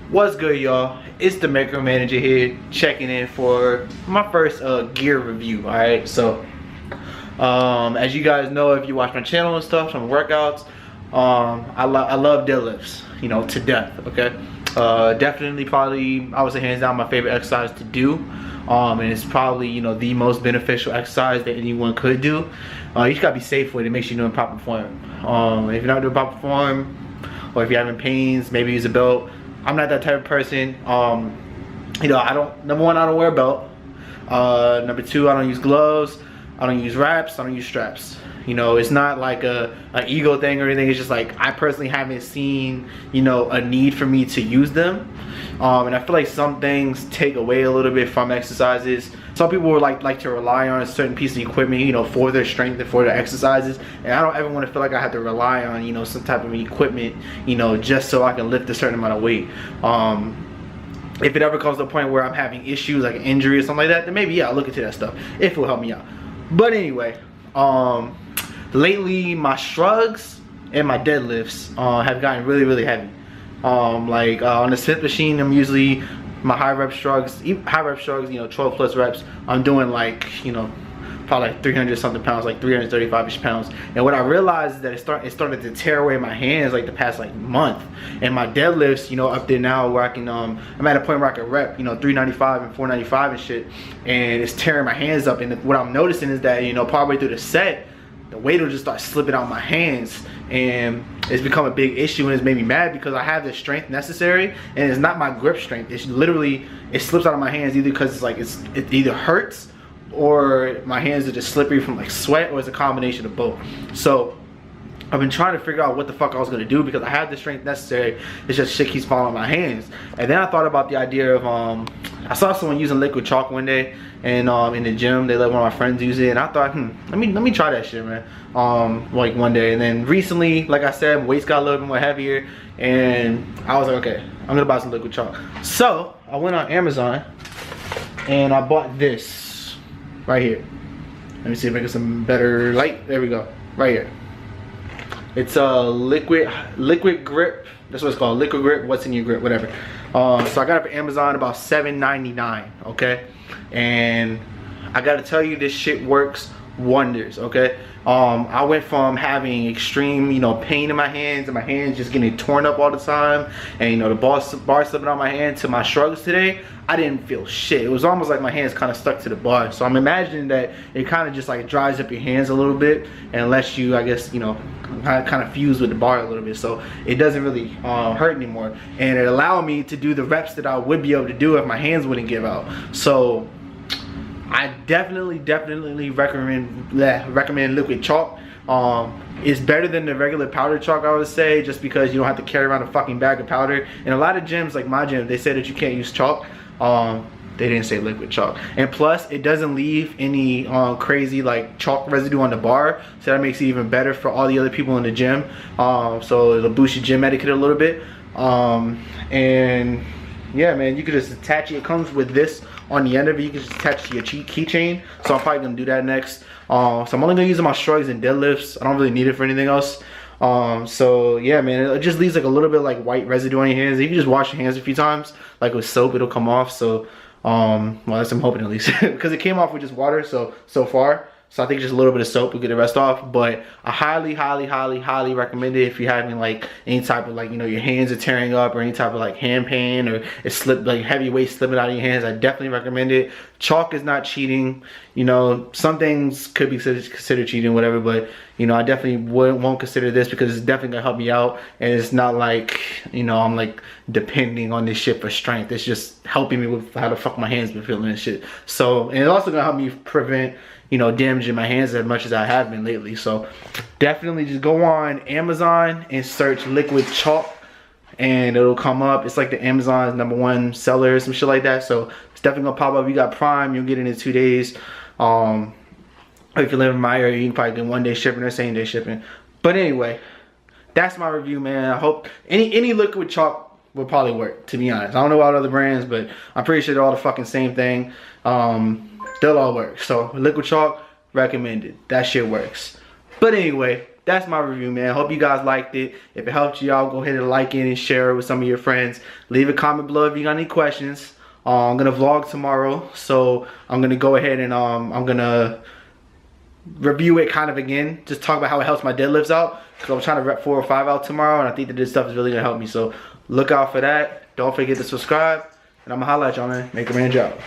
What's good, y'all? It's the Macro Manager here, checking in for my first gear review. All right, so as you guys know, if you watch my channel and stuff, some workouts, I love deadlifts, you know, to death. Okay, definitely, probably, I would say hands down my favorite exercise to do, and it's probably, you know, the most beneficial exercise that anyone could do. You just gotta be safe with it. Make sure you're doing proper form. If you're not doing proper form, or if you're having pains, maybe use a belt. I'm not that type of person. You know, number one, I don't wear a belt. Number two, I don't use gloves. I don't use wraps. I don't use straps. You know, it's not like an ego thing or anything. It's just like I personally haven't seen, you know, a need for me to use them. And I feel like some things take away a little bit from exercises. Some people would like to rely on a certain piece of equipment, you know, for their strength and for their exercises. And I don't ever want to feel like I have to rely on, you know, some type of equipment, you know, just so I can lift a certain amount of weight. If it ever comes to a point where I'm having issues like an injury or something like that, then maybe, yeah, I'll look into that stuff if it will help me out. But anyway, lately my shrugs and my deadlifts have gotten really heavy. On the Smith machine, I'm usually my high rep shrugs, you know, 12 plus reps, I'm doing like, you know, probably like 300 something pounds, like 335ish pounds. And what I realized is that it started to tear away my hands like the past like month. And my deadlifts, you know, up there now where I can I'm at a point where I can rep, you know, 395 and 495 and shit, and it's tearing my hands up. And what I'm noticing is that, you know, partway through the set, the weight will just start slipping out my hands, and it's become a big issue, and it's made me mad because I have the strength necessary, and it's not my grip strength. It's literally, it slips out of my hands either because it's like it either hurts or my hands are just slippery from like sweat, or it's a combination of both. So I've been trying to figure out what the fuck I was gonna do because I have the strength necessary. It's just shit keeps falling on my hands. And then I thought about the idea of I saw someone using liquid chalk one day, and in the gym they let one of my friends use it, and I thought, let me try that shit, man. Like one day. And then recently, like I said, my weights got a little bit more heavier, and I was like, okay, I'm gonna buy some liquid chalk. So I went on Amazon and I bought this right here. Let me see if I get some better light. There we go, right here. It's a liquid grip. That's what it's called, liquid grip. What's in your grip, whatever. So I got it from Amazon, about $7.99. Okay, and I gotta tell you, this shit works wonders. Okay, I went from having extreme, you know, pain in my hands, and my hands just getting torn up all the time, and, you know, the bar slipping out my hand, to my shrugs today, I didn't feel shit. It was almost like my hands kind of stuck to the bar. So I'm imagining that it kind of just like dries up your hands a little bit, and lets you, I guess, you know, kind of fuse with the bar a little bit, so it doesn't really hurt anymore. And it allowed me to do the reps that I would be able to do if my hands wouldn't give out. So I definitely recommend liquid chalk. It's better than the regular powder chalk, I would say, just because you don't have to carry around a fucking bag of powder. In a lot of gyms, like my gym, they say that you can't use chalk. They didn't say liquid chalk. And plus, it doesn't leave any crazy like chalk residue on the bar, so that makes it even better for all the other people in the gym. So it'll boost your gym etiquette a little bit. And yeah, man, you could just attach it. It comes with this on the end of it. You can just attach it to your keychain. So I'm probably gonna do that next. So I'm only gonna use it on my shrugs and deadlifts. I don't really need it for anything else. So yeah, man, it just leaves like a little bit like white residue on your hands. You can just wash your hands a few times, like with soap, it'll come off. So well, that's, I'm hoping at least, because it came off with just water so far. So I think just a little bit of soap will get the rest off. But I highly recommend it if you're having like any type of, like, you know, your hands are tearing up, or any type of like hand pain, or it slipped, like heavy weight slipping out of your hands. I definitely recommend it. Chalk is not cheating. You know, some things could be considered cheating, whatever, but, you know, I definitely won't consider this because it's definitely gonna help me out. And it's not like, you know, I'm like depending on this shit for strength. It's just helping me with how the fuck my hands been feeling and shit. So, and it's also gonna help me prevent, you know, damaging my hands as much as I have been lately. So definitely just go on Amazon and search liquid chalk, and it'll come up. It's like the Amazon's #1 seller or some shit like that. So it's definitely gonna pop up. If you got Prime, you'll get it in 2 days. If you live in my area, you can probably get 1 day shipping or same day shipping. But anyway, that's my review, man. I hope any liquid chalk will probably work, to be honest. I don't know about other brands, but I'm pretty sure they're all the fucking same thing. They'll all work. So liquid chalk, recommended. That shit works. But anyway, that's my review, man. Hope you guys liked it. If it helped you out, go ahead and like it and share it with some of your friends. Leave a comment below if you got any questions. I'm gonna vlog tomorrow, so I'm gonna go ahead and I'm gonna review it kind of again, just talk about how it helps my deadlifts out, because I'm trying to rep 4 or 5 out tomorrow, and I think that this stuff is really gonna help me. So look out for that. Don't forget to subscribe, and I'm gonna holla at y'all, man. Make a man job.